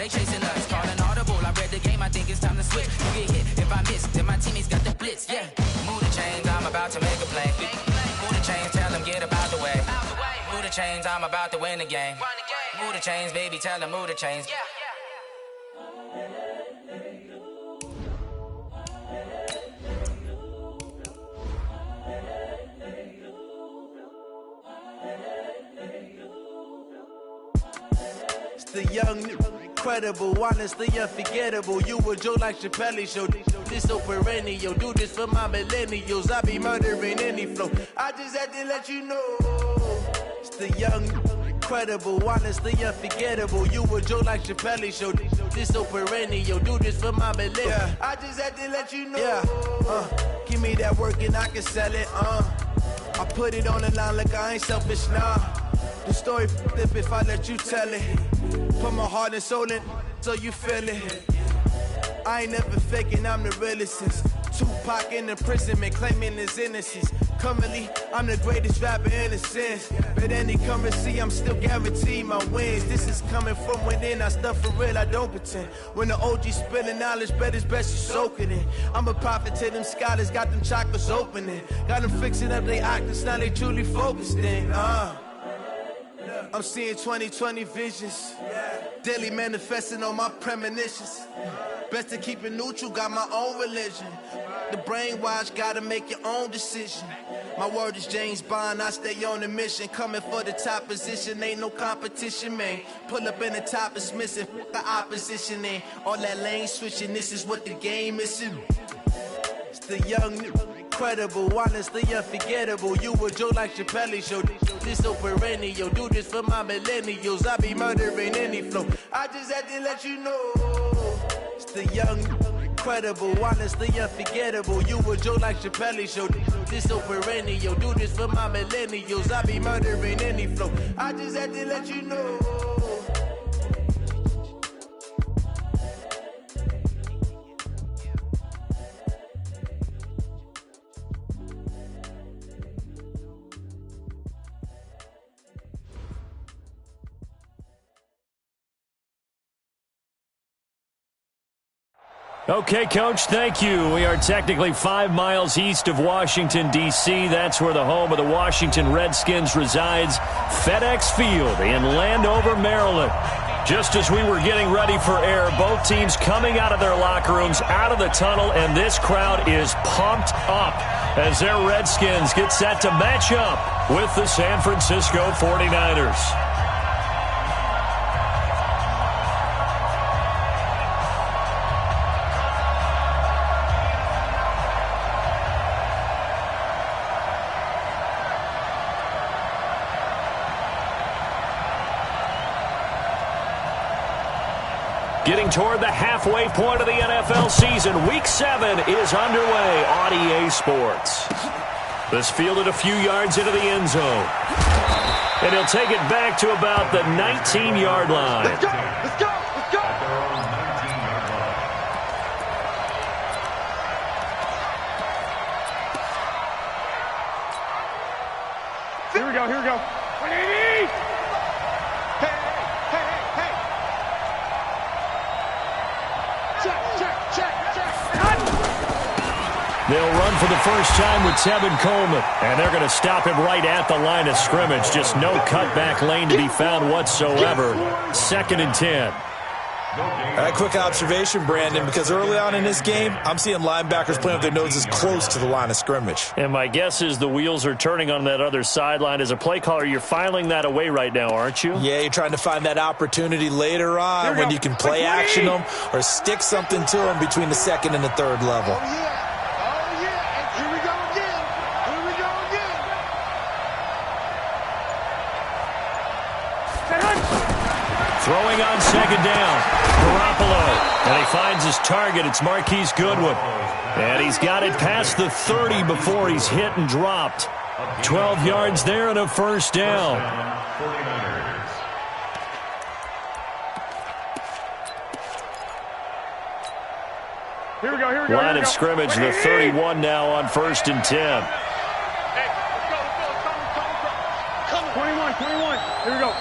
they chasing us. Calling audible, I read the game, I think it's time to switch. You get hit, if I miss, then my teammates got the blitz, yeah. Move the chains, I'm about to make a play. Move the chains, tell them get about the way. Move the chains, I'm about to win the game. Move the chains, baby, tell them move the chains. The young, incredible, honestly unforgettable. You a Joe like Chappelle show. This so perennial. Do this for my millennials. I be murdering any flow. I just had to let you know. It's the young, incredible, honestly unforgettable. You a Joe like Chappelle show. This so perennial. Do this for my millennials. I just had to let you know. Give me that work and I can sell it. I put it on the line like I ain't selfish, nah. The story flip if I let you tell it. Put my heart and soul in so you feel it. I ain't never faking, I'm the realest since Tupac in imprisonment, claiming his innocence. Currently, I'm the greatest rapper in a sense. But any currency, I'm still guaranteed my wins. This is coming from within, I stuff for real, I don't pretend. When the OG spilling knowledge, bet it's best you soak it in. I'm a prophet to them scholars, got them chakras opening. Got them fixing up their octaves, now they truly focused in. I'm seeing 2020 visions. Daily manifesting on my premonitions. Best to keep it neutral, got my own religion. The brainwash, gotta make your own decision. My word is James Bond, I stay on a mission. Coming for the top position, ain't no competition, man. Pull up in the top is missing, the opposition in. All that lane switching, this is what the game is. It's the young, incredible, honestly unforgettable. You a Joe like Chappelle show. This so perennial. Do this for my millennials. I be murdering any flow. I just had to let you know. It's the young, incredible, honestly unforgettable. You a Joe like Chappelle show. This so perennial. Do this for my millennials. I be murdering any flow. I just had to let you know. Okay, Coach, thank you. We are technically 5 miles east of Washington, D.C. That's where the home of the Washington Redskins resides, FedEx Field in Landover, Maryland. Just as we were getting ready for air, both teams coming out of their locker rooms, out of the tunnel, and this crowd is pumped up as their Redskins get set to match up with the San Francisco 49ers. Getting toward the halfway point of the NFL season, Week 7 is underway on EA Sports. This fielded a few yards into the end zone. And he'll take it back to about the 19-yard line. Let's go! Let's go! Let's go! Here we go, here we go. 180! Hey! They'll run for the first time with Tevin Coleman, and they're going to stop him right at the line of scrimmage. Just no cutback lane to be found whatsoever. 2nd and 10. A quick observation, Brandon, because early on in this game, I'm seeing linebackers playing with their noses close to the line of scrimmage. And my guess is the wheels are turning on that other sideline. As a play caller, you're filing that away right now, aren't you? Yeah, you're trying to find that opportunity later on when you can play action them or stick something to them between the 2nd and the 3rd level. Throwing on 2nd down, Garoppolo, and he finds his target. It's Marquise Goodwin, and he's got it past the 30 before he's hit and dropped. 12 yards there and a first down. Here we go. Line of scrimmage, the 31 now on 1st and 10. Hey, let's go. 21. Here we go.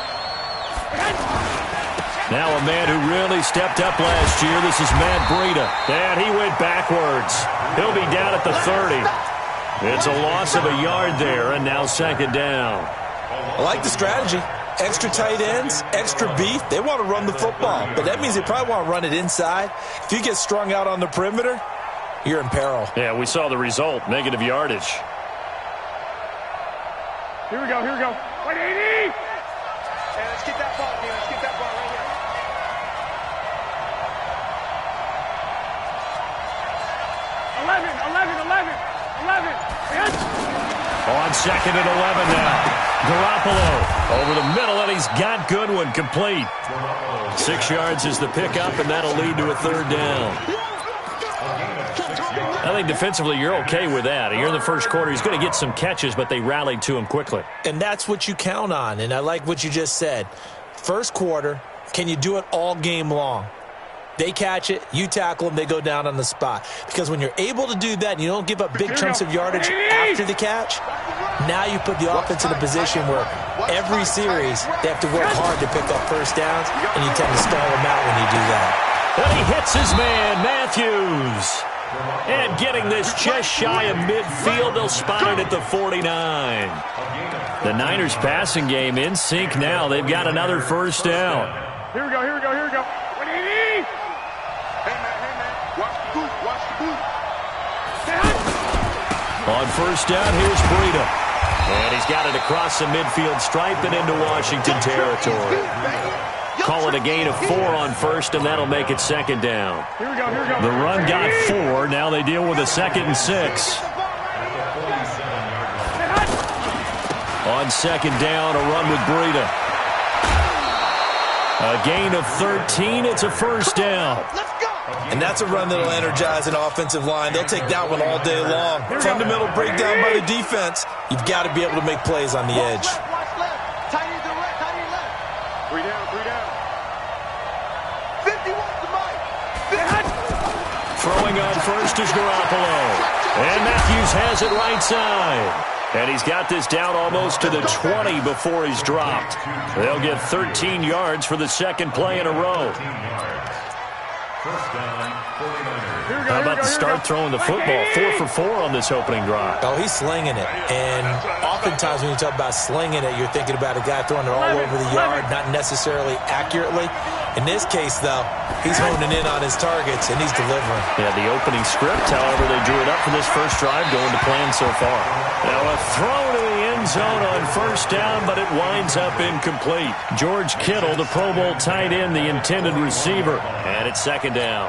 Now a man who really stepped up last year. This is Matt Breida. And he went backwards. He'll be down at the 30. It's a loss of a yard there, and now second down. I like the strategy. Extra tight ends, extra beef. They want to run the football, but that means they probably want to run it inside. If you get strung out on the perimeter, you're in peril. Yeah, we saw the result, negative yardage. Here we go, here we go. 180! Hey, let's get that ball, man. Let's get that ball right here. On second and 11 now. Garoppolo over the middle, and he's got Goodwin complete. 6 yards is the pickup, and that'll lead to a third down. I think defensively you're okay with that. Here in the first quarter, he's going to get some catches, but they rallied to him quickly. And that's what you count on, and I like what you just said. First quarter, can you do it all game long? They catch it, you tackle them, they go down on the spot. Because when you're able to do that and you don't give up big chunks of yardage after the catch, now you put the offense in a position where every series they have to work hard to pick up first downs, and you tend to stall them out when you do that. And he hits his man, Matthews. And getting this just shy of midfield, they'll spot it at the 49. The Niners passing game in sync now. They've got another first down. Here we go, here we go, here we go. 180! Hey, man, watch the boot, watch the boot. On first down, here's Breida. And he's got it across the midfield stripe and into Washington territory. Call it a gain of 4 on first, and that'll make it second down. Here we go, here we go. The run got 4. Now they deal with a 2nd and 6. On second down, a run with Breida. A gain of 13. It's a first down. And that's a run that'll energize an offensive line. They'll take that one all day long. Fundamental breakdown by the defense. You've got to be able to make plays on the edge. Three down. 50 wants the mic. Throwing on first is Garoppolo. And Matthews has it right side. And he's got this down almost to the 20 before he's dropped. They'll get 13 yards for the second play in a row. How about the start throwing the football? 4 for 4 on this opening drive. Oh, he's slinging it. And oftentimes when you talk about slinging it, you're thinking about a guy throwing it all over the yard, not necessarily accurately. In this case, though, he's honing in on his targets, and he's delivering. Yeah, the opening script, however, they drew it up for this first drive, going to plan so far. Now a throw to the end zone on first down, but it winds up incomplete. George Kittle, the Pro Bowl tight end, the intended receiver, and it's second down.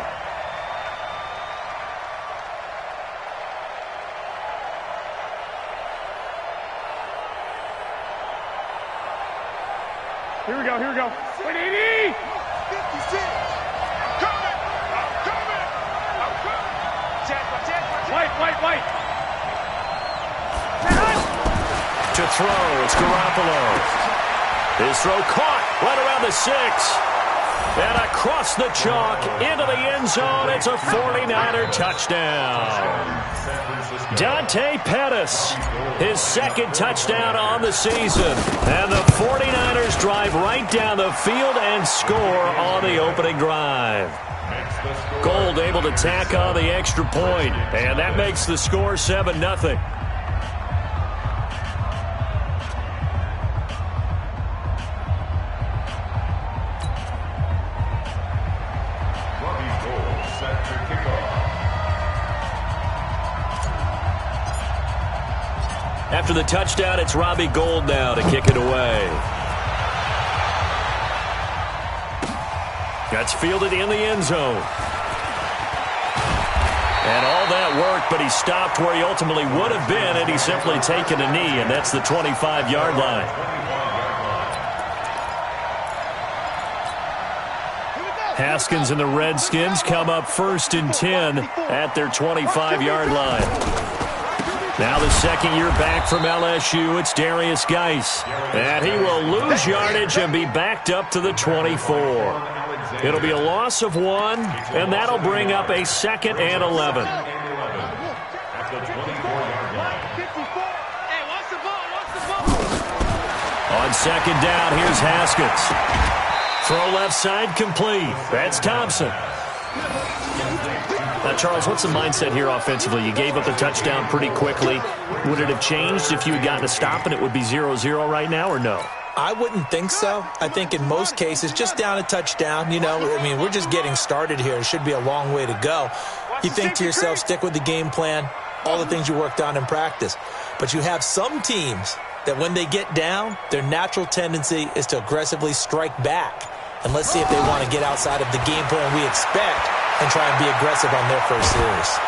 Here we go, here we go. 180! 56. White. To throw, it's Garoppolo. His throw caught right around the 6. And across the chalk into the end zone. It's a 49er touchdown. Dante Pettis, his second touchdown on the season. And the 49ers drive right down the field and score on the opening drive. Gold able to tack on the extra point, and that makes the score 7-0. After the touchdown, it's Robbie Gould now to kick it away. That's fielded in the end zone. And all that work, but he stopped where he ultimately would have been, and he's simply taken a knee, and that's the 25-yard line. Haskins and the Redskins come up 1st and 10 at their 25-yard line. Now the second year back from LSU, it's Darius Geis. And he will lose yardage and be backed up to the 24. It'll be a loss of 1, and that'll bring up a 2nd and 11. On second down, here's Haskins. Throw left side complete. That's Thompson. Now, Charles, what's the mindset here offensively? You gave up a touchdown pretty quickly. Would it have changed if you had gotten a stop and it would be 0-0 right now, or no? I wouldn't think so. I think in most cases, just down a touchdown, we're just getting started here. It should be a long way to go. You think to yourself, stick with the game plan, all the things you worked on in practice. But you have some teams that when they get down, their natural tendency is to aggressively strike back. And let's see if they want to get outside of the game plan we expect and try and be aggressive on their first series.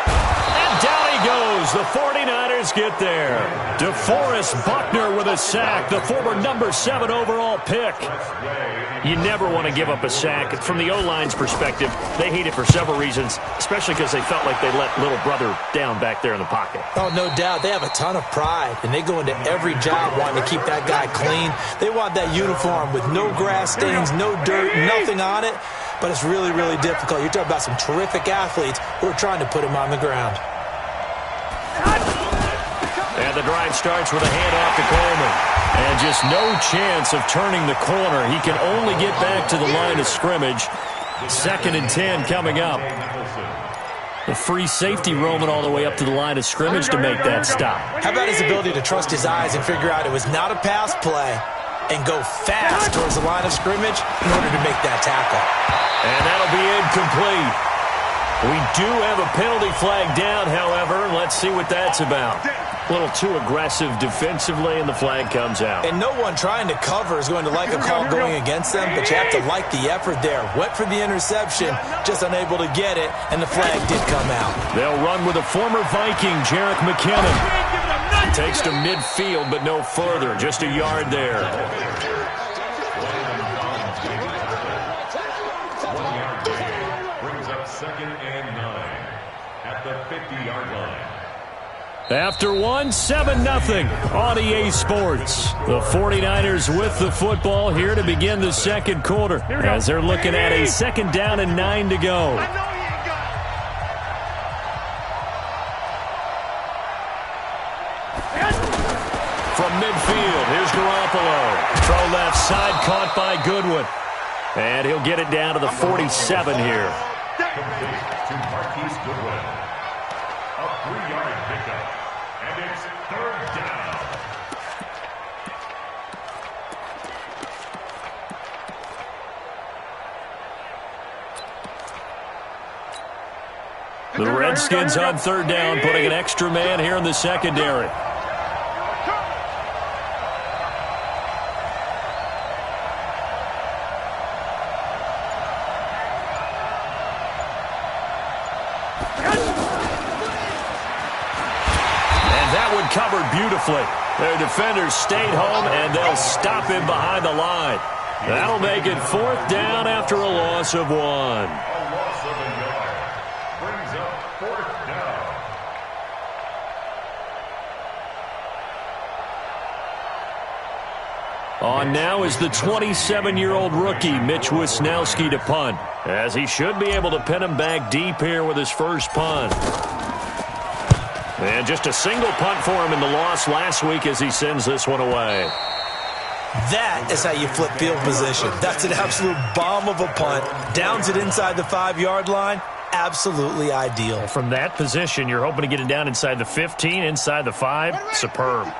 And down he goes. The 49ers get there. DeForest Buckner with a sack, the former number 7 overall pick. You never want to give up a sack. From the O-line's perspective, they hate it for several reasons, especially because they felt like they let little brother down back there in the pocket. Oh, no doubt. They have a ton of pride, and they go into every job wanting to keep that guy clean. They want that uniform with no grass stains, no dirt, nothing on it. But it's really, really difficult. You're talking about some terrific athletes who are trying to put him on the ground. And the drive starts with a handoff to Coleman. And just no chance of turning the corner. He can only get back to the line of scrimmage. 2nd and 10 coming up. The free safety roaming all the way up to the line of scrimmage to make that stop. How about his ability to trust his eyes and figure out it was not a pass play and go fast towards the line of scrimmage in order to make that tackle. And that'll be incomplete. We do have a penalty flag down, however. Let's see what that's about. A little too aggressive defensively, and the flag comes out. And no one trying to cover is going to like a call going against them, but you have to like the effort there. Went for the interception, just unable to get it, and the flag did come out. They'll run with a former Viking, Jerick McKinnon. Takes to midfield, but no further. Just a yard there. Brings up 2nd and 9 at the 50-yard line. After 7-0 on EA Sports. The 49ers with the football here to begin the second quarter as they're looking at a 2nd down and 9 to go. From midfield, here's Garoppolo. Throw left side, caught by Goodwin. And he'll get it down to the 47 here. To Marquise Goodwin. A 3-yard pickup. And it's 3rd down. The Redskins on 3rd down, putting an extra man here in the secondary. Covered beautifully. Their defenders stayed home, and they'll stop him behind the line. That'll make it 4th down after a loss of 1. A loss of a yard. Brings up 4th down. On now is the 27-year-old rookie, Mitch Wisnowski, to punt, as he should be able to pin him back deep here with his first punt. And just a single punt for him in the loss last week as he sends this one away. That is how you flip field position. That's an absolute bomb of a punt. Downs it inside the 5-yard line. Absolutely ideal. From that position, you're hoping to get it down inside the 15, inside the 5. Superb.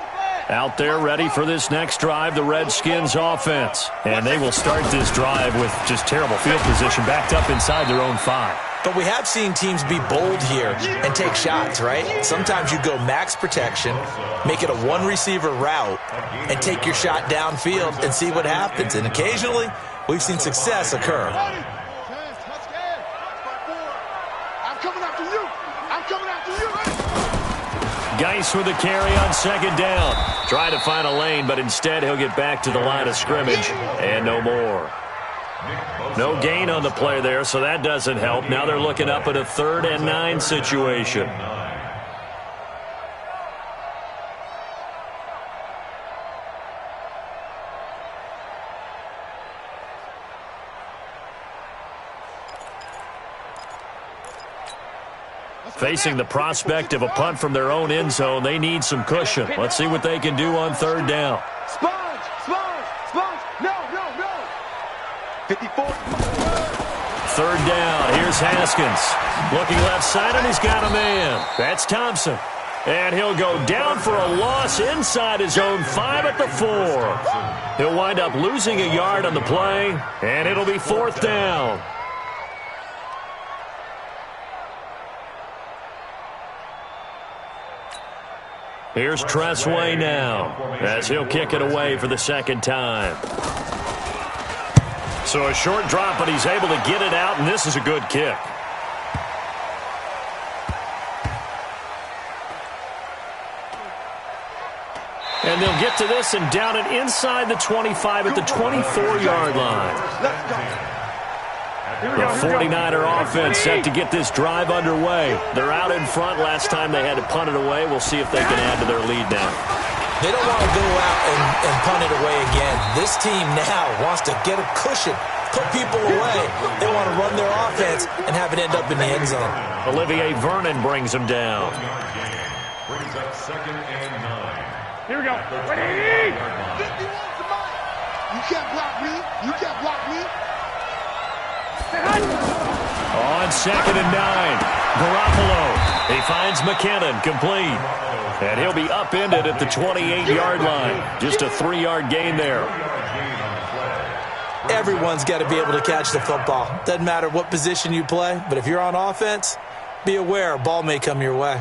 Out there ready for this next drive, the Redskins offense. And they will start this drive with just terrible field position backed up inside their own 5. But we have seen teams be bold here and take shots, right? Sometimes you go max protection, make it a 1-receiver route, and take your shot downfield and see what happens. And occasionally, we've seen success occur. I'm coming after you. I'm coming after you. Geis with a carry on 2nd down. Try to find a lane, but instead he'll get back to the line of scrimmage and no more. No gain on the play there, so that doesn't help. Now they're looking up at a 3rd and 9 situation. Facing the prospect of a punt from their own end zone, they need some cushion. Let's see what they can do on 3rd down. Sponge, sponge, sponge. No, no, no. 54. Third down. Here's Haskins. Looking left side, and he's got a man. That's Thompson. And he'll go down for a loss inside his own 5 at the 4. He'll wind up losing a yard on the play, and it'll be 4th down. Here's Tressway now, as he'll kick it away for the second time. So a short drop, but he's able to get it out, and this is a good kick. And they'll get to this and down it inside the 25 at the 24-yard line. The 49er offense set to get this drive underway. They're out in front. Last time they had to punt it away. We'll see if they can add to their lead now. They don't want to go out and punt it away again. This team now wants to get a cushion, put people away. They want to run their offense and have it end up in the end zone. Olivier Vernon brings him down. Brings up 2nd and 9. Here we go. Ready? You can't block me. You can't block me. On 2nd and 9, Garoppolo. He finds McKinnon, complete. And he'll be upended at the 28-yard line. Just a 3-yard gain there. Everyone's got to be able to catch the football. Doesn't matter what position you play, but if you're on offense, be aware a ball may come your way.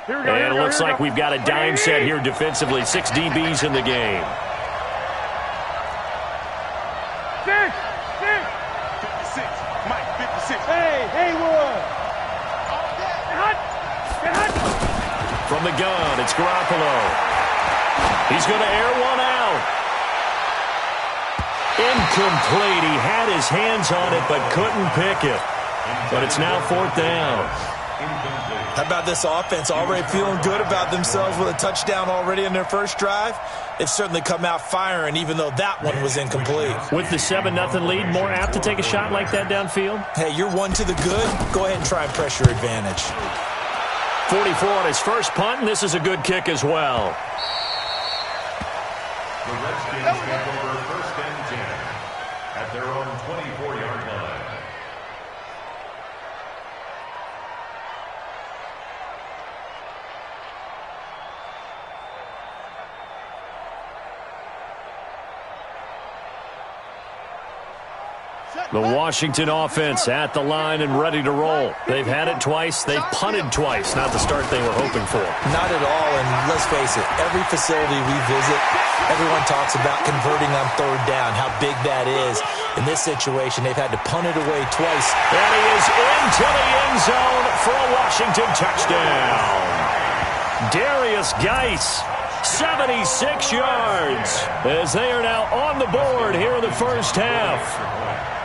And it looks like we've got a dime set here defensively. 6 DBs in the game. 56. Mike, 56. Hey, Wood. From the gun, it's Garoppolo. He's going to air one out. Incomplete. He had his hands on it but couldn't pick it. But it's now 4th down. How about this offense already feeling good about themselves with a touchdown already in their first drive? They've certainly come out firing, even though that one was incomplete. With the 7-0 lead, more apt to take a shot like that downfield? Hey, you're one to the good. Go ahead and try and press your advantage. 44 on his first punt, and this is a good kick as well. The Redskins take over 1st and 10 at their own 24-yard line. The Washington offense at the line and ready to roll. They've had it twice. They've punted twice. Not the start they were hoping for. Not at all, and let's face it, every facility we visit, everyone talks about converting on 3rd down, how big that is. In this situation, they've had to punt it away twice. And he is into the end zone for a Washington touchdown. Darius Geis, 76 yards, as they are now on the board here in the first half.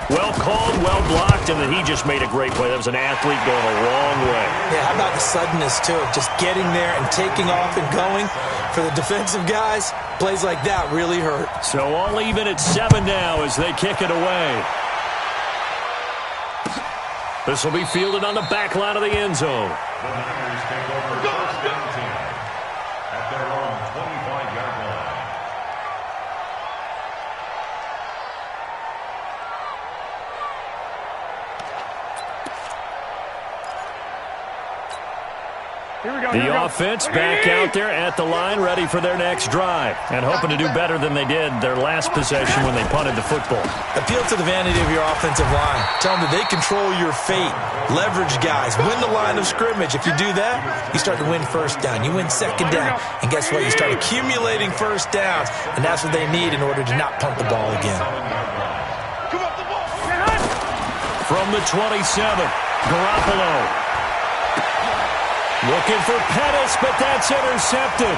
Well called, well blocked, and then he just made a great play. That was an athlete going a long way. Yeah, how about the suddenness, too? Just getting there and taking off and going. For the defensive guys, plays like that really hurt. So all even at 7 now as they kick it away. This will be fielded on the back line of the end zone. The Niners take over 1st and 10 at their own 25-yard line. The offense back out there at the line, ready for their next drive, and hoping to do better than they did their last possession when they punted the football. Appeal to the vanity of your offensive line. Tell them that they control your fate. Leverage guys. Win the line of scrimmage. If you do that, you start to win 1st down. You win 2nd down. And guess what? You start accumulating 1st downs, and that's what they need in order to not punt the ball again. From the 27, Garoppolo. Looking for Pettis, but that's intercepted.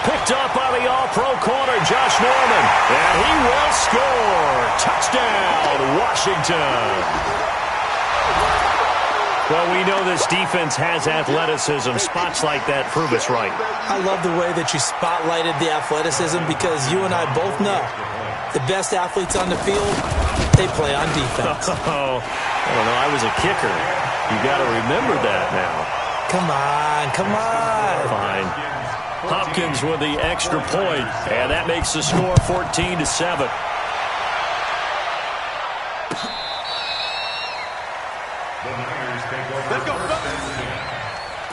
Picked up by the all-pro corner, Josh Norman. And he will score. Touchdown, Washington. Well, we know this defense has athleticism. Spots like that prove us right. I love the way that you spotlighted the athleticism because you and I both know the best athletes on the field, they play on defense. Oh, I don't know. I was a kicker. You got to remember that now. Come on, come on. Fine. Hopkins with the extra point, and that makes the score 14-7. The Niners take over. Let's go, first fellas. and 10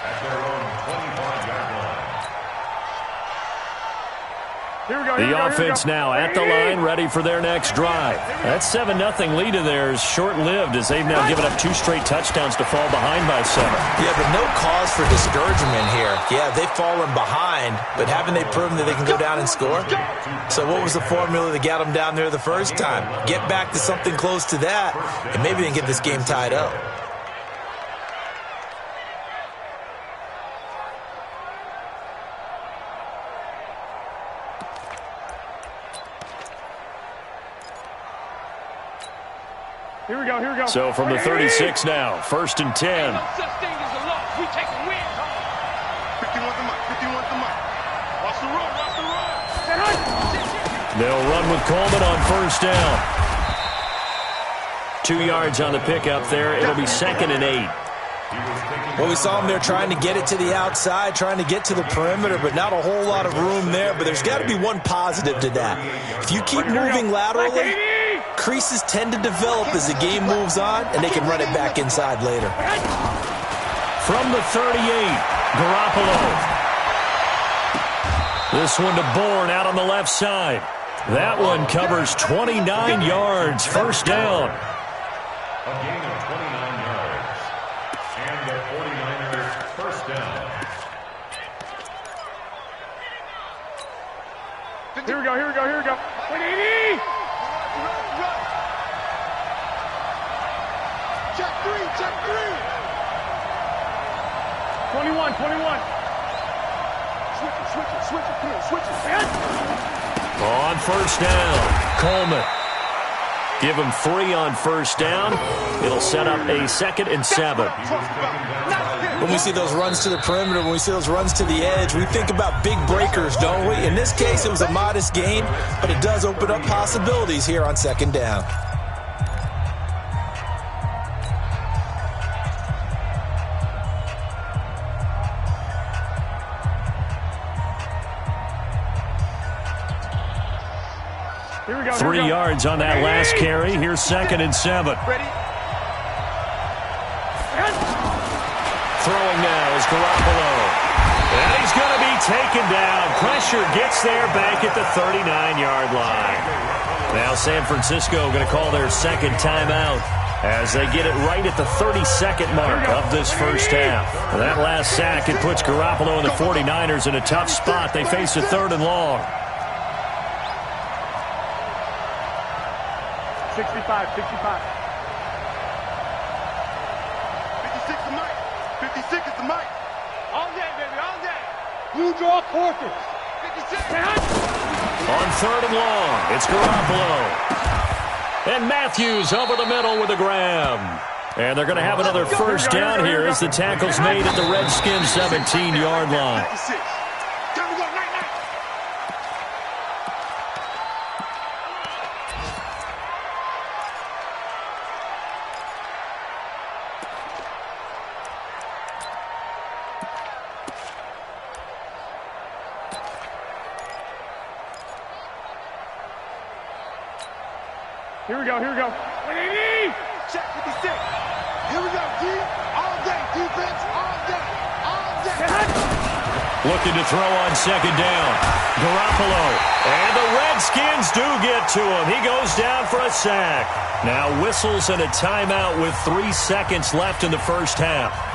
at their own 25-yard line. Here we go. The offense now at the line, ready for their next drive. That 7-0 lead of theirs short-lived as they've now given up 2 straight touchdowns to fall behind by 7. Yeah, but no cause for discouragement here. Yeah, they've fallen behind, but haven't they proven that they can go down and score? So what was the formula that got them down there the first time? Get back to something close to that, and maybe they can get this game tied up. Here we go. Here we go. So from the 36 now, 1st and 10. No such thing as a loss. We take a win. 51's the mic. 51's the mic. Watch the run. Watch the run. They'll run with Coleman on 1st down. 2 yards on the pickup there. It'll be 2nd and 8. Well, we saw them there trying to get it to the outside, trying to get to the perimeter, but not a whole lot of room there. But there's got to be one positive to that. If you keep moving laterally, creases tend to develop as the game moves on, and they can run it back inside later. From the 38, Garoppolo. This one to Bourne out on the left side. That one covers 29 yards, 1st down. A gain of 29 yards. And the 49ers first down. Here we go. Here we go. Here we go. 180. Check 3. Check 3. 21. 21. Switch it. Switch it. Switch it. Come on. Switch it. On 1st down, Coleman. Give him 3 on 1st down. It'll set up a 2nd and 7. When we see those runs to the perimeter, when we see those runs to the edge, we think about big breakers, don't we? In this case, it was a modest gain, but it does open up possibilities here on 2nd down. Here we go. 3 yards on that last carry. Here's 2nd and 7. Ready? Throwing now is Garoppolo. And he's going to be taken down. Pressure gets there back at the 39-yard line. Now San Francisco going to call their 2nd timeout as they get it right at the 32nd mark of this 1st half. That last sack, it puts Garoppolo and the 49ers in a tough spot. They face a 3rd and long. 65. 65. 56 the mic. 56 is the mic. All day, baby. All day. Blue draw quarters. 56. On 3rd and long, it's Garoppolo. And Matthews over the middle with a grab. And they're going to have another 1st down here as the tackle's made at the Redskins' 17-yard line. 56. Time to go. Night, night. Here we go. Here we go. 180. Check 56. Here we go. D. All day. Defense. All day. All day. Looking to throw on 2nd down. Garoppolo. And the Redskins do get to him. He goes down for a sack. Now whistles and a timeout with 3 seconds left in the 1st half.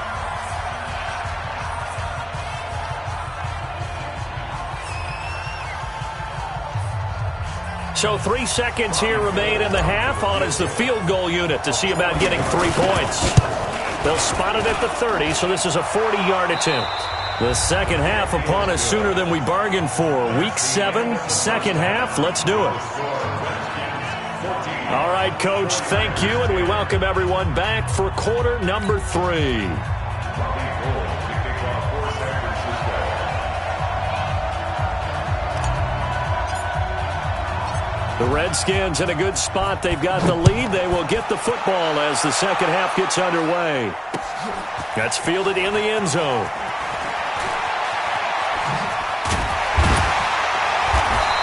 So 3 seconds here remain in the half. On is the field goal unit to see about getting 3 points. They'll spot it at the 30, so this is a 40-yard attempt. The 2nd half upon us sooner than we bargained for. Week 7, 2nd half. Let's do it. All right, Coach, thank you, and we welcome everyone back for quarter number 3. The Redskins in a good spot. They've got the lead. They will get the football as the 2nd half gets underway. That's fielded in the end zone.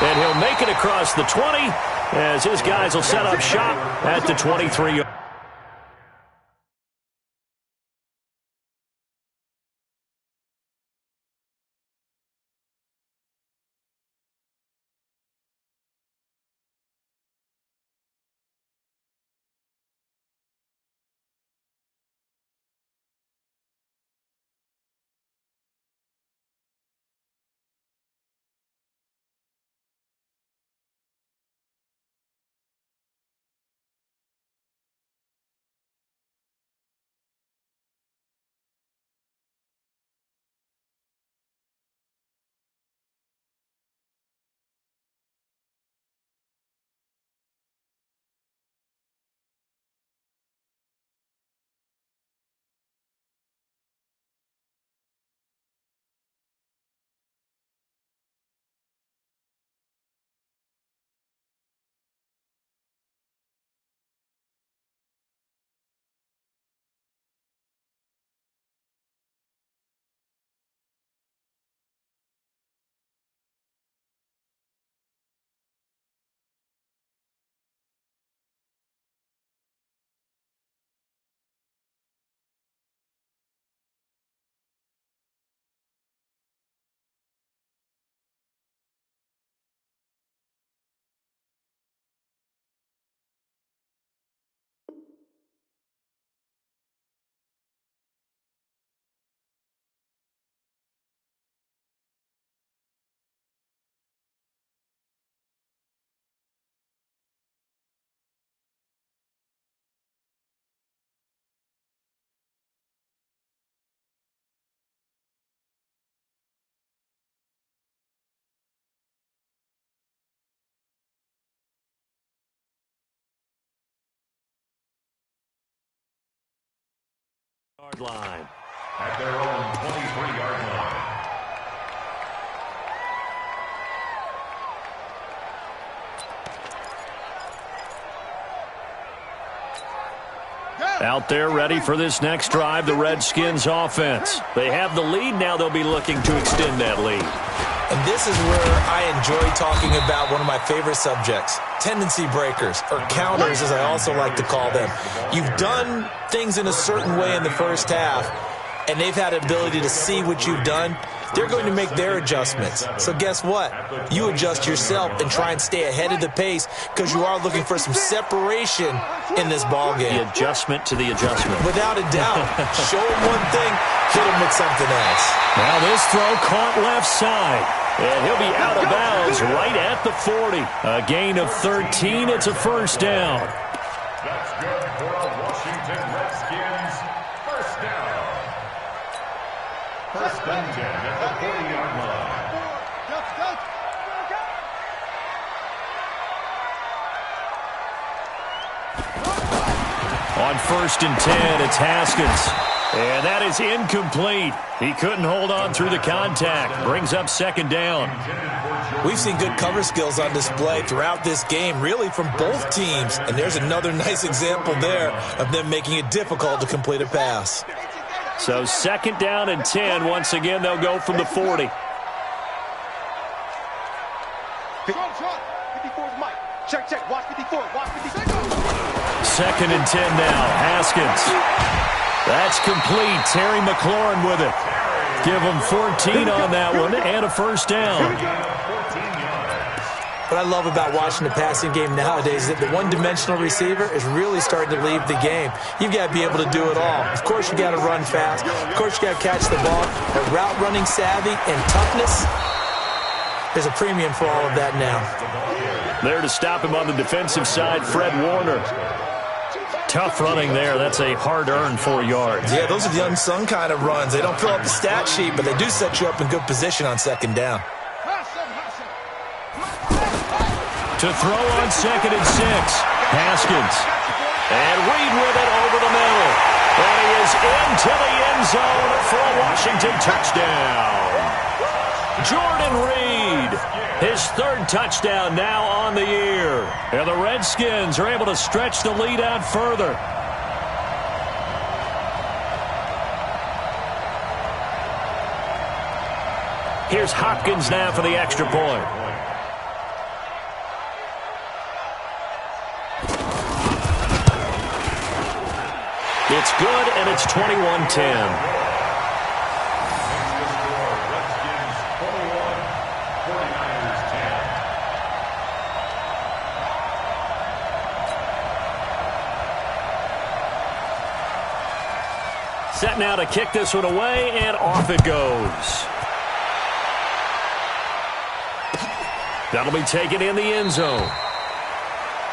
And he'll make it across the 20 as his guys will set up shop at the 23. Line. At their own 23-yard line. Out there ready for this next drive, the Redskins offense. They have the lead. Now they'll be looking to extend that lead. And this is where I enjoy talking about one of my favorite subjects, tendency breakers, or counters as I also like to call them. You've done things in a certain way in the first half, and they've had the ability to see what you've done. They're going to make their adjustments. So guess what? You adjust yourself and try and stay ahead of the pace because you are looking for some separation in this ballgame. The adjustment to the adjustment. Without a doubt. Show him one thing, hit him with something else. Now this throw caught left side. And he'll be out of bounds right at the 40. A gain of 13. It's a first down. That's good for a Washington Redskins first down. First and 10 at the 40-yard line. On first and 10, it's Haskins. And that is incomplete. He couldn't hold on through the contact. Brings up second down. We've seen good cover skills on display throughout this game, really from both teams. And there's another nice example there of them making it difficult to complete a pass. So second down and 10. Once again, they'll go from the 40. 54's Mike. Check. Watch 54. Watch 54. Second and 10 now. Haskins. That's complete. Terry McLaurin with it. Give him 14 on that one and a first down. What I love about watching the passing game nowadays is that the one-dimensional receiver is really starting to leave the game. You've got to be able to do it all. Of course, you got to run fast. Of course, you got to catch the ball. But route running savvy and toughness, there's a premium for all of that now. There to stop him on the defensive side, Fred Warner. Tough running there. That's a hard-earned 4 yards. Yeah, those are the unsung kind of runs. They don't fill up the stat sheet, but they do set you up in good position on second down. To throw on second and 6, Haskins. And Reed with it over the middle. And he is into the end zone for a Washington touchdown. Jordan Reed, his third touchdown now on the year. And the Redskins are able to stretch the lead out further. Here's Hopkins now for the extra point. It's good, and it's 21-10. Set now to kick this one away, and off it goes. That'll be taken in the end zone.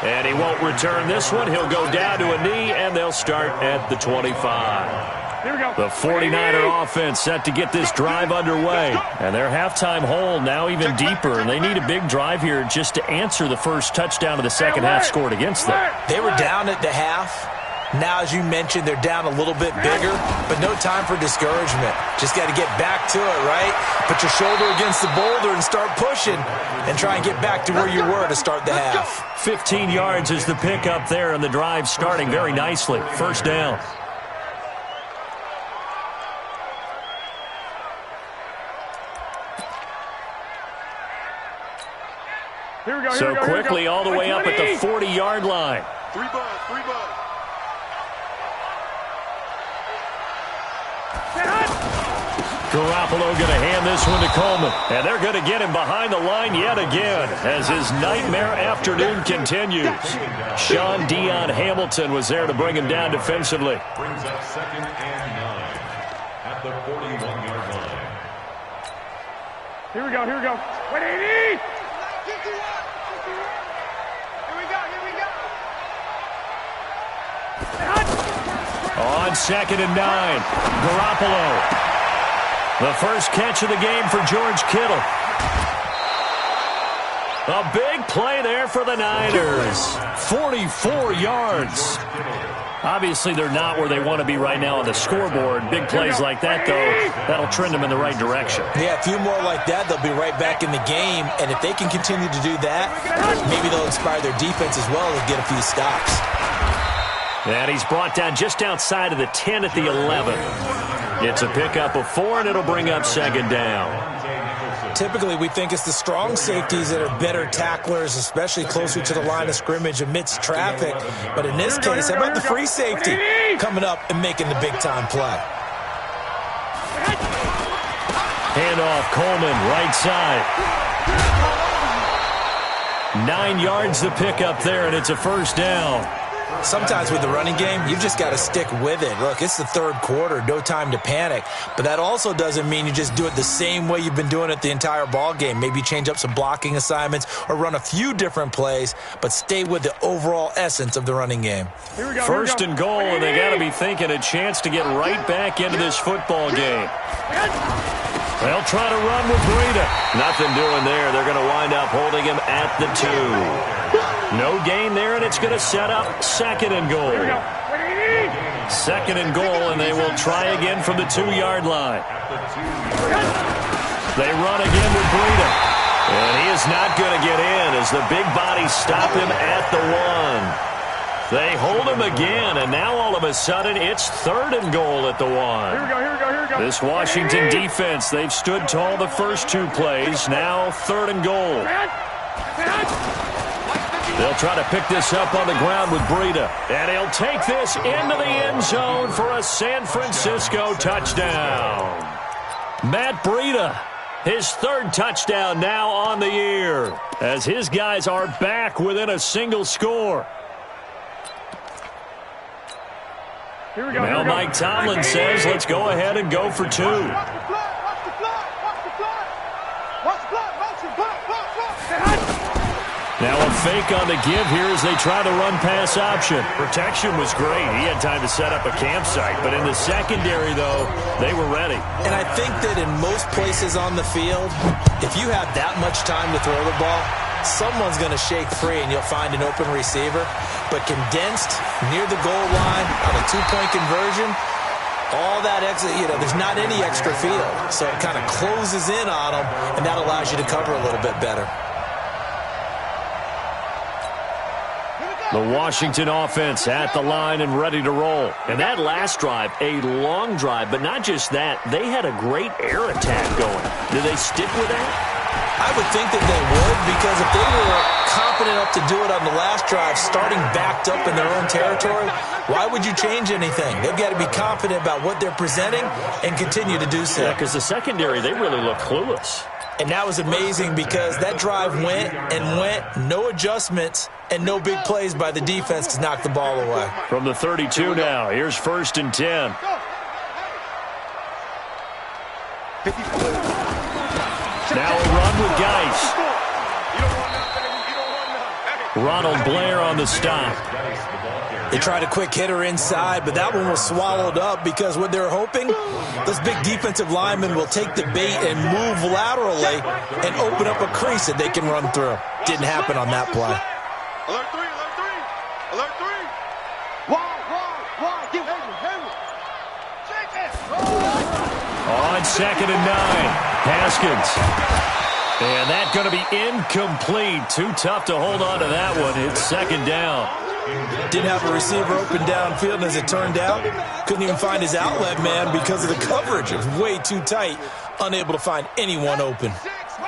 And he won't return this one. He'll go down to a knee, and they'll start at the 25. Here we go. The 49er offense set to get this drive underway. And their halftime hole now even deeper, and they need a big drive here just to answer the first touchdown of the second half scored against them. They were down at the half. Now, as you mentioned, they're down a little bit bigger, but no time for discouragement. Just got to get back to it, right? Put your shoulder against the boulder and start pushing and try and get back to where you were to start the half. 15 yards is the pickup there, and the drive starting very nicely. First down. Here we go. So quickly all the way up at the 40-yard line. Three buzz. Garoppolo going to hand this one to Coleman. And they're going to get him behind the line yet again as his nightmare afternoon continues. Sean Dion Hamilton was there to bring him down defensively. Brings up 2nd and 9 at the 41-yard line. Here we go. 180. On 2nd and 9, Garoppolo. The first catch of the game for George Kittle. A big play there for the Niners. 44 yards. Obviously, they're not where they want to be right now on the scoreboard. Big plays like that, though, that'll trend them in the right direction. Yeah, a few more like that, they'll be right back in the game. And if they can continue to do that, maybe they'll inspire their defense as well and get a few stops. And he's brought down just outside of the 10 at the 11. It's a pickup of 4, and it'll bring up 2nd down. Typically, we think it's the strong safeties that are better tacklers, especially closer to the line of scrimmage amidst traffic. But in this case, how about the free safety coming up and making the big-time play? Handoff, Coleman, right side. 9 yards the pickup there, and it's a first down. Sometimes with the running game, you've just got to stick with it. Look, it's the third quarter, no time to panic. But that also doesn't mean you just do it the same way you've been doing it the entire ball game. Maybe change up some blocking assignments or run a few different plays, but stay with the overall essence of the running game. First and goal, and they got to be thinking a chance to get right back into this football game. They'll try to run with Breida. Nothing doing there. They're going to wind up holding him at the 2. No gain there, and it's going to set up 2nd and goal. 2nd and goal, and they will try again from the 2-yard line. They run again with Breida. And he is not going to get in as the big bodies stop him at the 1. They hold him again, and now all of a sudden it's 3rd and goal at the 1. Here we go. This Washington defense, they've stood tall the first 2 plays. Now 3rd and goal. They'll try to pick this up on the ground with Breida. And he'll take this into the end zone for a San Francisco touchdown. Matt Breida, his 3rd touchdown now on the year, as his guys are back within a single score. Now Mike Tomlin says, let's go ahead and go for 2. Now a fake on the give here as they try the run-pass option. Protection was great. He had time to set up a campsite. But in the secondary, though, they were ready. And I think that in most places on the field, if you have that much time to throw the ball, someone's going to shake free and you'll find an open receiver. But condensed, near the goal line, on a 2-point conversion, all that extra, there's not any extra field. So it kind of closes in on them, and that allows you to cover a little bit better. The Washington offense at the line and ready to roll. And that last drive, a long drive, but not just that. They had a great air attack going. Do they stick with that? I would think that they would, because if they were confident enough to do it on the last drive, starting backed up in their own territory, why would you change anything? They've got to be confident about what they're presenting and continue to do so. Yeah, because the secondary, they really look clueless. And that was amazing because that drive went and went, no adjustments, and no big plays by the defense to knock the ball away. From the 32 now, here's 1st and 10. Now a run with Geis. Ronald Blair on the stop. They tried a quick hitter inside, but that one was swallowed up because what they're hoping, those big defensive linemen will take the bait and move laterally and open up a crease that they can run through. Didn't happen on that play. Alert 3, alert 3, alert 3. Wide, give Hayward. On 2nd and 9, Haskins. And that's going to be incomplete. Too tough to hold on to that one. It's 2nd down. Didn't have a receiver open downfield, and as it turned out, couldn't even find his outlet man because of the coverage. It was way too tight, unable to find anyone open.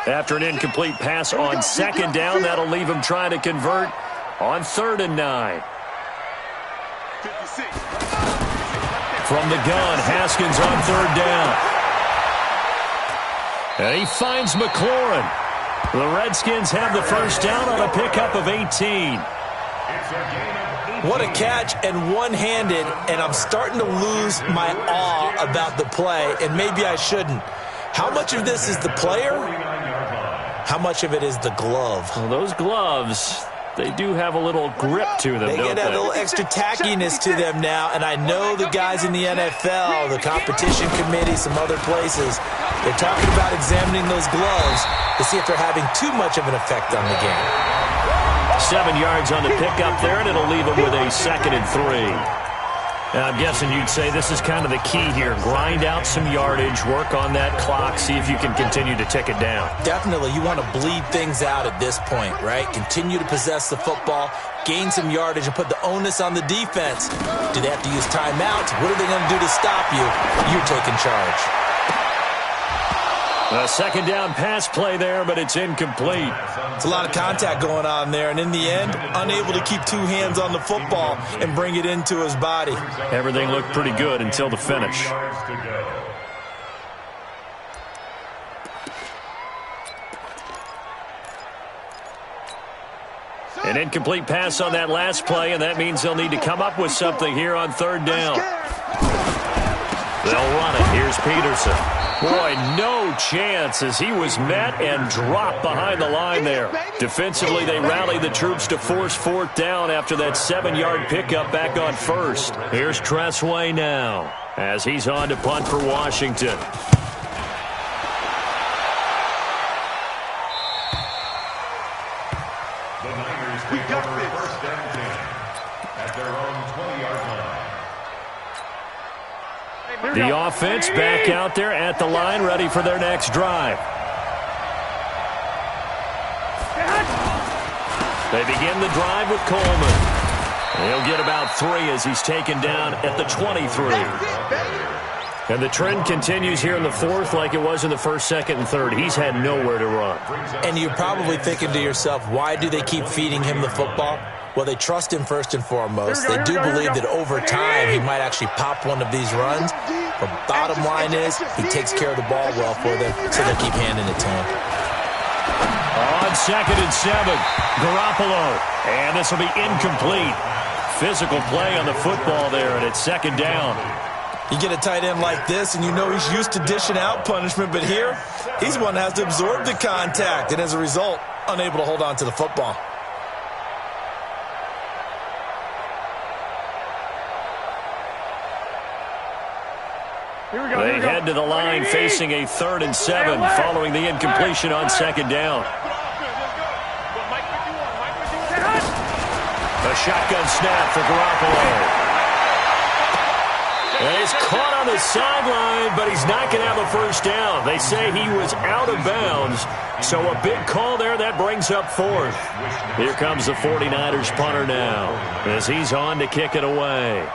After an incomplete pass on 2nd down, that'll leave him trying to convert on 3rd and 9. 56. From the gun, Haskins on 3rd down. And he finds McLaurin. The Redskins have the first down on a pickup of 18. What a catch, and one-handed, and I'm starting to lose my awe about the play, and maybe I shouldn't. How much of this is the player? How much of it is the glove? Well, those gloves, they do have a little grip to them, They don't get a little extra tackiness to them now, and I know the guys in the NFL, the competition committee, some other places, they're talking about examining those gloves to see if they're having too much of an effect on the game. 7 yards on the pickup there, and it'll leave him with a 2nd and 3. Now, I'm guessing you'd say this is kind of the key here. Grind out some yardage, work on that clock, see if you can continue to tick it down. Definitely, you want to bleed things out at this point, right? Continue to possess the football, gain some yardage, and put the onus on the defense. Do they have to use timeouts? What are they going to do to stop you? You're taking charge. A 2nd down pass play there, but it's incomplete. It's a lot of contact going on there, and in the end, unable to keep 2 hands on the football and bring it into his body. Everything looked pretty good until the finish. An incomplete pass on that last play, and that means they'll need to come up with something here on 3rd down. They'll run it. Here's Peterson. Boy, no chance as he was met and dropped behind the line there. Defensively, they rallied the troops to force 4th down after that 7-yard pickup back on 1st. Here's Tressway now as he's on to punt for Washington. The Niners take over 1st and 10 at their own 20-yard line. The offense back out there at the line, ready for their next drive. They begin the drive with Coleman. He'll get about 3 as he's taken down at the 23. And the trend continues here in the 4th like it was in the 1st, 2nd, and 3rd. He's had nowhere to run. And you're probably thinking to yourself, why do they keep feeding him the football? Well, they trust him first and foremost. They do believe that over time he might actually pop one of these runs. But bottom line is he takes care of the ball well for them, so they keep handing it to him. On 2nd and 7, Garoppolo. And this will be incomplete. Physical play on the football there, and it's 2nd down. You get a tight end like this, and you know he's used to dishing out punishment, but here, he's one that has to absorb the contact, and as a result, unable to hold on to the football. They head to the line facing a 3rd and 7 following the incompletion on 2nd down. A shotgun snap for Garoppolo. And he's caught on the sideline, but he's not going to have a first down. They say he was out of bounds, so a big call there that brings up 4th. Here comes the 49ers punter now as he's on to kick it away.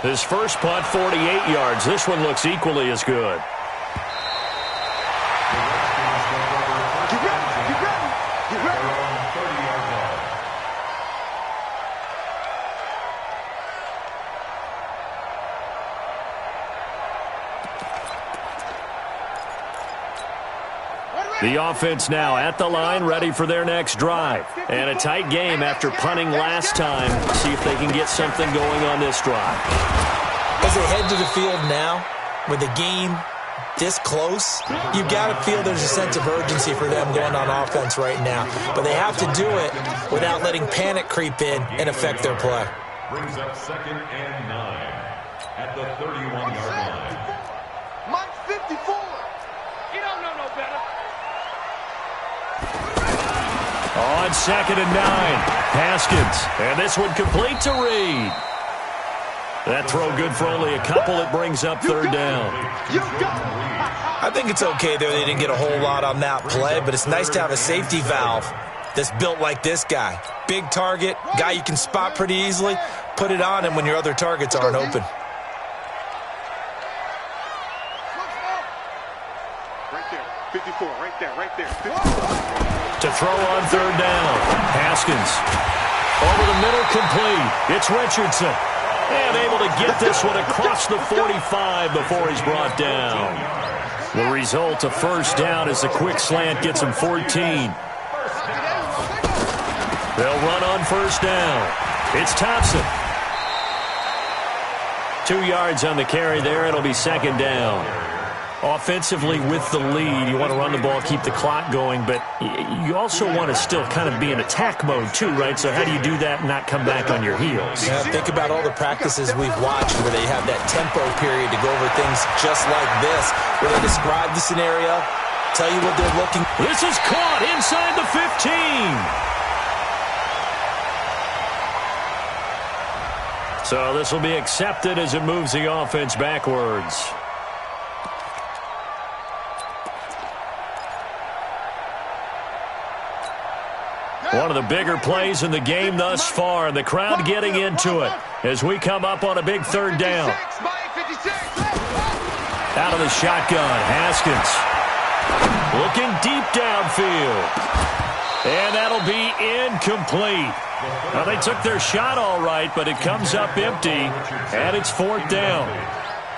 His first punt, 48 yards. This one looks equally as good. The offense now at the line, ready for their next drive. And a tight game after punting last time. See if they can get something going on this drive. As they head to the field now, with the game this close, you've got to feel there's a sense of urgency for them going on offense right now. But they have to do it without letting panic creep in and affect their play. Brings up 2nd and 9 at the 31-yard line. Mike's 54. You don't know no better. On 2nd and 9, Haskins. And this one complete to Reed. That throw good for only a couple. It brings up 3rd down. I think it's okay there. They didn't get a whole lot on that play, but it's nice to have a safety valve that's built like this guy. Big target, guy you can spot pretty easily. Put it on him when your other targets aren't open. Right there, 54, right there, right there. 54. To throw on 3rd down. Haskins. Over the middle, complete. It's Richardson. And able to get this one across the 45 before he's brought down. The result, a 1st down as the quick slant gets him 14. They'll run on 1st down. It's Thompson. 2 yards on the carry there. It'll be 2nd down. Offensively with the lead, you want to run the ball, keep the clock going, but you also want to still kind of be in attack mode too, right? So how do you do that and not come back on your heels? Yeah, think about all the practices we've watched where they have that tempo period to go over things just like this, where they describe the scenario, tell you what they're looking. This is caught inside the 15. So this will be accepted as it moves the offense backwards. One of the bigger plays in the game thus far, and the crowd getting into it as we come up on a big 3rd down. Out of the shotgun, Haskins. Looking deep downfield. And that'll be incomplete. Now, they took their shot all right, but it comes up empty, and it's 4th down.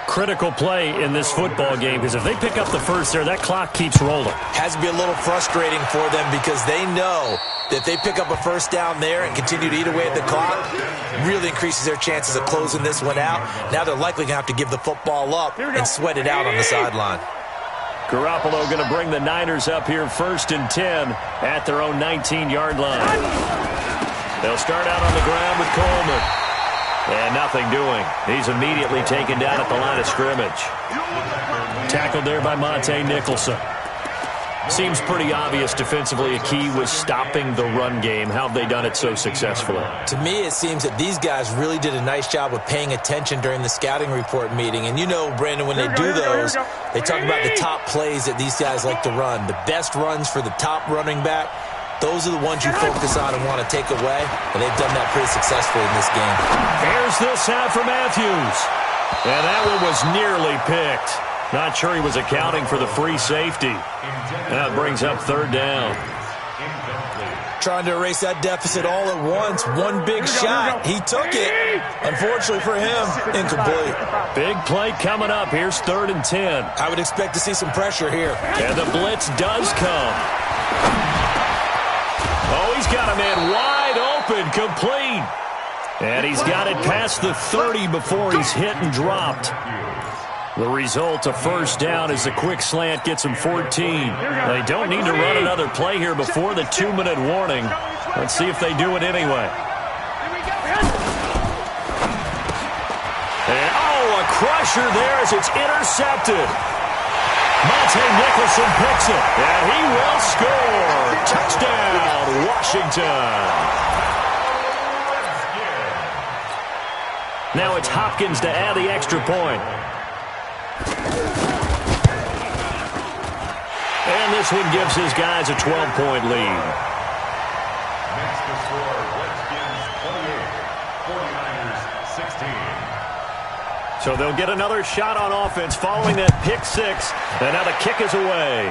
Critical play in this football game, because if they pick up the first there, that clock keeps rolling. Has to be a little frustrating for them because they know that if they pick up a 1st down there and continue to eat away at the clock, really increases their chances of closing this one out. Now they're likely going to have to give the football up and sweat it out on the sideline. Garoppolo going to bring the Niners up here 1st and 10 at their own 19-yard line. They'll start out on the ground with Coleman. And nothing doing. He's immediately taken down at the line of scrimmage. Tackled there by Monte Nicholson. Seems pretty obvious defensively a key was stopping the run game. How have they done it so successfully? To me, it seems that these guys really did a nice job of paying attention during the scouting report meeting. And you know, Brandon, when they do those, they talk about the top plays that these guys like to run. The best runs for the top running back. Those are the ones you focus on and want to take away, and they've done that pretty successfully in this game. Here's the snap for Matthews. And that one was nearly picked. Not sure he was accounting for the free safety. That brings up 3rd down. Trying to erase that deficit all at once. One big shot. He took it. Unfortunately for him, incomplete. Big play coming up. Here's 3rd and 10. I would expect to see some pressure here. And the blitz does come. Oh, he's got a man wide open, complete. And he's got it past the 30 before he's hit and dropped. The result, a 1st down as the quick slant gets him 14. They don't need to run another play here before the 2-minute warning. Let's see if they do it anyway. And, oh, a crusher there as it's intercepted. Monte Nicholson picks it, and he will score. Touchdown, Washington. Now it's Hopkins to add the extra point. And this one gives his guys a 12-point lead. Next to score, Redskins 28, 49ers 16. So they'll get another shot on offense following that pick six. And now the kick is away.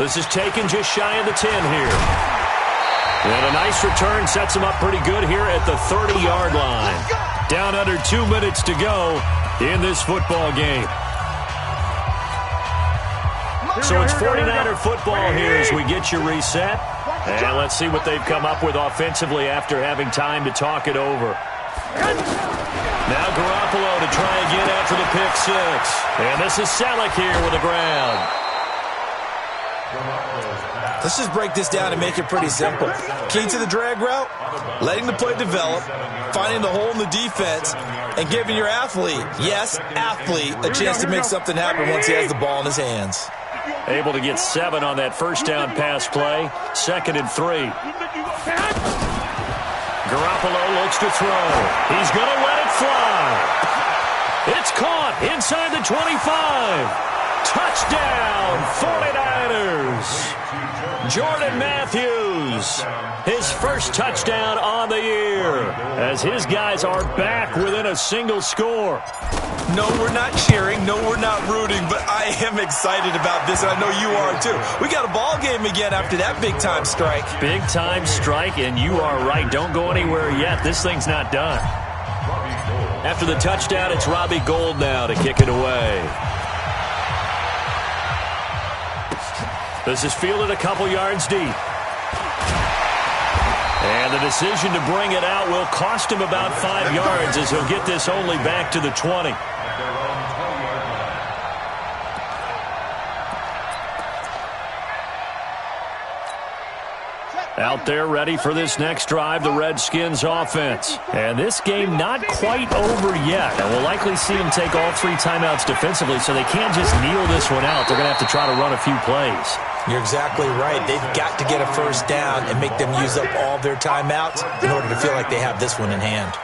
This is taken just shy of the 10 here. And a nice return sets them up pretty good here at the 30-yard line. Down under 2 minutes to go in this football game. So it's 49er football here as we get you reset. And let's see what they've come up with offensively after having time to talk it over. Now Garoppolo to try again after the pick six. And this is Selleck here with the ground. Let's just break this down and make it pretty simple. Key to the drag route, letting the play develop, finding the hole in the defense, and giving your athlete, yes, athlete, a chance to make something happen once he has the ball in his hands. Able to get 7 on that first down pass play. 2nd and 3. Garoppolo looks to throw. He's going to let it fly. It's caught inside the 25. Touchdown, 49ers. Jordan Matthews, his first touchdown on the year, as his guys are back within a single score. No, we're not cheering. No, we're not rooting, but I am excited about this, and I know you are too. We got a ball game again after that big-time strike. Big-time strike, and you are right. Don't go anywhere yet. This thing's not done. After the touchdown, it's Robbie Gould now to kick it away. This is fielded a couple yards deep. And the decision to bring it out will cost him about 5 yards as he'll get this only back to the 20. Out there ready for this next drive, the Redskins offense. And this game not quite over yet. And we'll likely see them take all 3 timeouts defensively, so they can't just kneel this one out. They're going to have to try to run a few plays. You're exactly right. They've got to get a first down and make them use up all their timeouts in order to feel like they have this one in hand.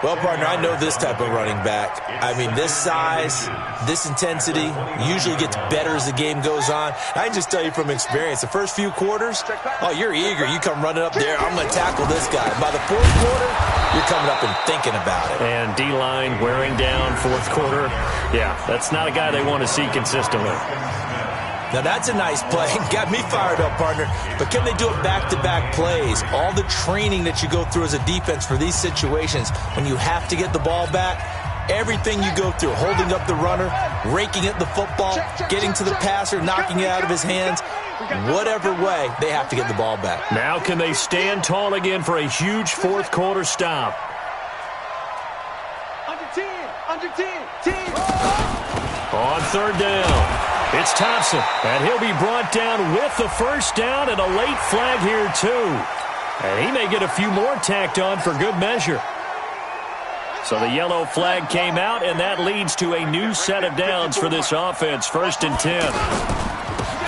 Well, partner, I know this type of running back. I mean, this size, this intensity usually gets better as the game goes on. I can just tell you from experience, the first few quarters, oh, you're eager. You come running up there, I'm going to tackle this guy. By the fourth quarter, you're coming up and thinking about it. And D-line wearing down fourth quarter. Yeah, that's not a guy they want to see consistently. Now, that's a nice play. Got me fired up, partner. But can they do it back-to-back plays? All the training that you go through as a defense for these situations, when you have to get the ball back, everything you go through, holding up the runner, raking at the football, getting to the passer, knocking it out of his hands, whatever way, they have to get the ball back. Now can they stand tall again for a huge fourth quarter stop? Under 10. On third down. It's Thompson, and he'll be brought down with the first down and a late flag here, too. And he may get a few more tacked on for good measure. So the yellow flag came out, and that leads to a new set of downs for this offense, 1st and 10.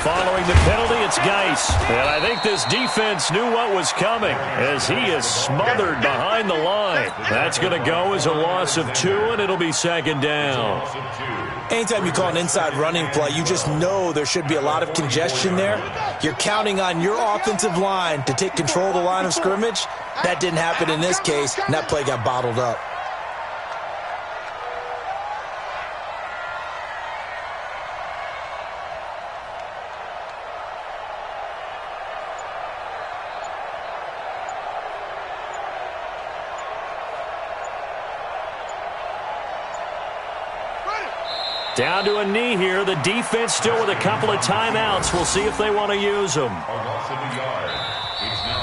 Following the penalty, it's Geis. And I think this defense knew what was coming as he is smothered behind the line. That's going to go as a loss of 2, and it'll be 2nd down. Anytime you call an inside running play, you just know there should be a lot of congestion there. You're counting on your offensive line to take control of the line of scrimmage. That didn't happen in this case, and that play got bottled up. Down to a knee here. The defense still with a couple of timeouts. We'll see if they want to use them.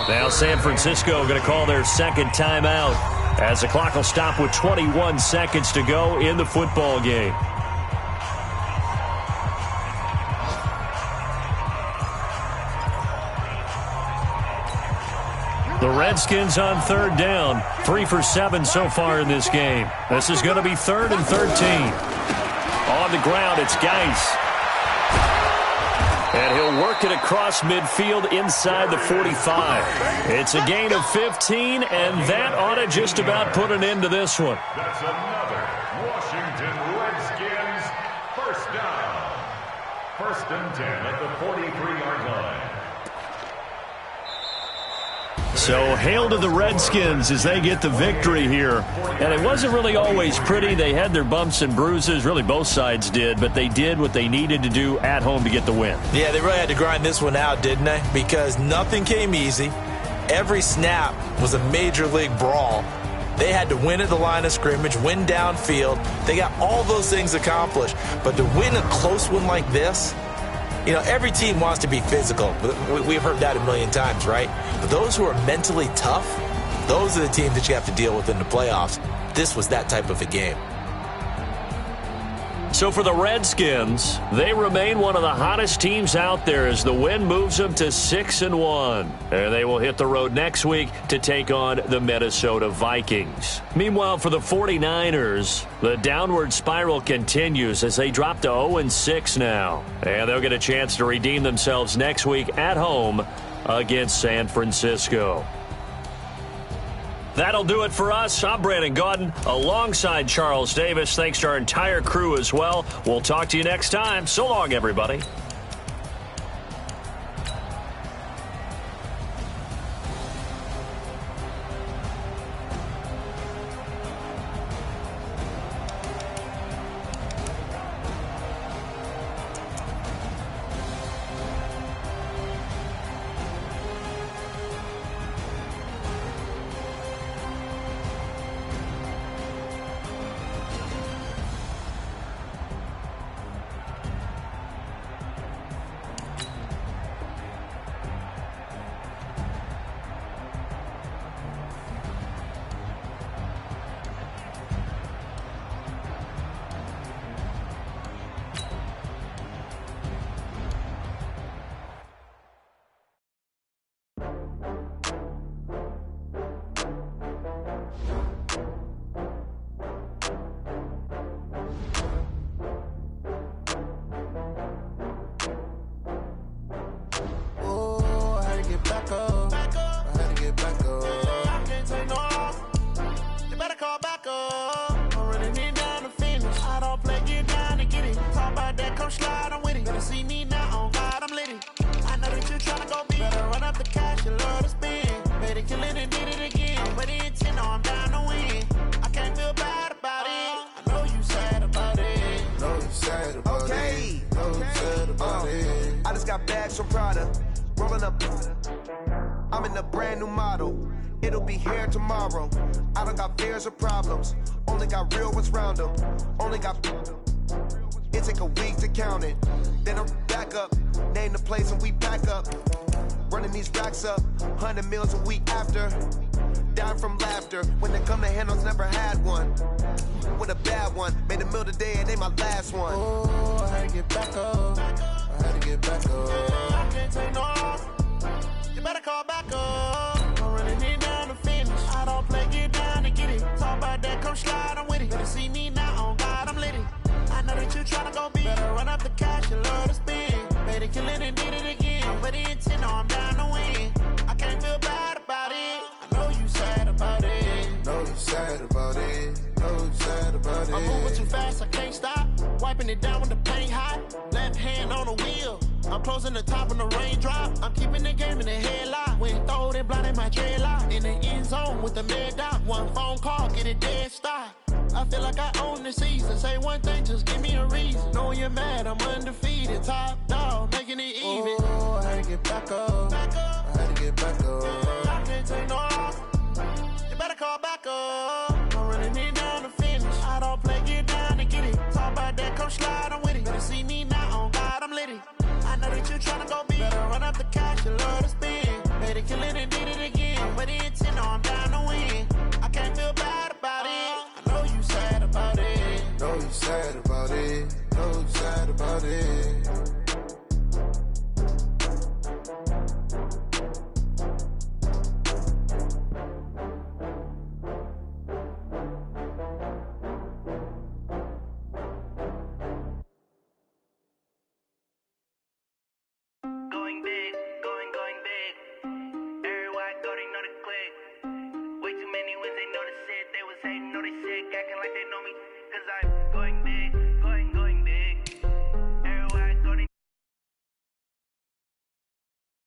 Now San Francisco going to call their 2nd timeout as the clock will stop with 21 seconds to go in the football game. The Redskins on third down. 3 for 7 so far in this game. This is going to be 3rd and 13. On the ground, it's Geis. And he'll work it across midfield inside the 45. It's a gain of 15, and that ought to just about put an end to this one. That's another Washington Redskins first down. 1st and 10 at the 43-yard line. So hail to the Redskins as they get the victory here. And it wasn't really always pretty. They had their bumps and bruises. Really, both sides did. But they did what they needed to do at home to get the win. Yeah, they really had to grind this one out, didn't they? Because nothing came easy. Every snap was a major league brawl. They had to win at the line of scrimmage, win downfield. They got all those things accomplished. But to win a close one like this, you know, every team wants to be physical. We've heard that a million times, right? But those who are mentally tough, those are the teams that you have to deal with in the playoffs. This was that type of a game. So for the Redskins, they remain one of the hottest teams out there as the win moves them to 6-1. And they will hit the road next week to take on the Minnesota Vikings. Meanwhile, for the 49ers, the downward spiral continues as they drop to 0-6 now. And they'll get a chance to redeem themselves next week at home against San Francisco. That'll do it for us. I'm Brandon Gaudin alongside Charles Davis. Thanks to our entire crew as well. We'll talk to you next time. So long, everybody. I just got bags from Prada, rolling up. I'm in a brand new model. It'll be here tomorrow. I don't got fears or problems. Only got real ones round them. Only got. It take a week to count it. Then I'm back up. Name the place and we back up. Running these racks up. 100 meals a week after. Dying from laughter. When they come to handles, never had one. With a bad one. Made a meal today and they my last one. Oh, I had to get back up. I had to get back up. I can't take no off. You better call back up. I'm running it down to finish. I don't play, get down and get it. Talk about that, come slide, I'm with it. Better see me now, on God, I'm lit it. I know that you tryna go big. Better run up the cash, you love to spend. Made it, kill it, and did it again. But the intent, no, I'm down to win. I can't feel bad about it. I know you sad about it. Know you sad about it. Know you sad about it. I'm moving too fast, I can't stop. Wiping it down with the paint hot. Left hand on the wheel. I'm closing the top when the raindrop. I'm keeping the game in the headlock. When throwed and blinded my dreadlock. In the end zone with the mad dot. One phone call, get it dead stop. I feel like I own the season. Say one thing, just give me a reason. Knowing you're mad, I'm undefeated. Top dog, making it even. Oh, I had to get back up. I had to get back up. I can't take no off. You better call back up. I'm running it down to finish. I don't play, get down and get it. Talk about that, come slide, I'm with it. Better see me now, on God, I'm lit it. I know that you tryna go big. Better run up the cash, you love to spend. Made it, kill it, and did it again. But the intent, no, I'm down to win. I can't feel bad about it. I know you sad about it. Know you sad about it. Know you sad about it.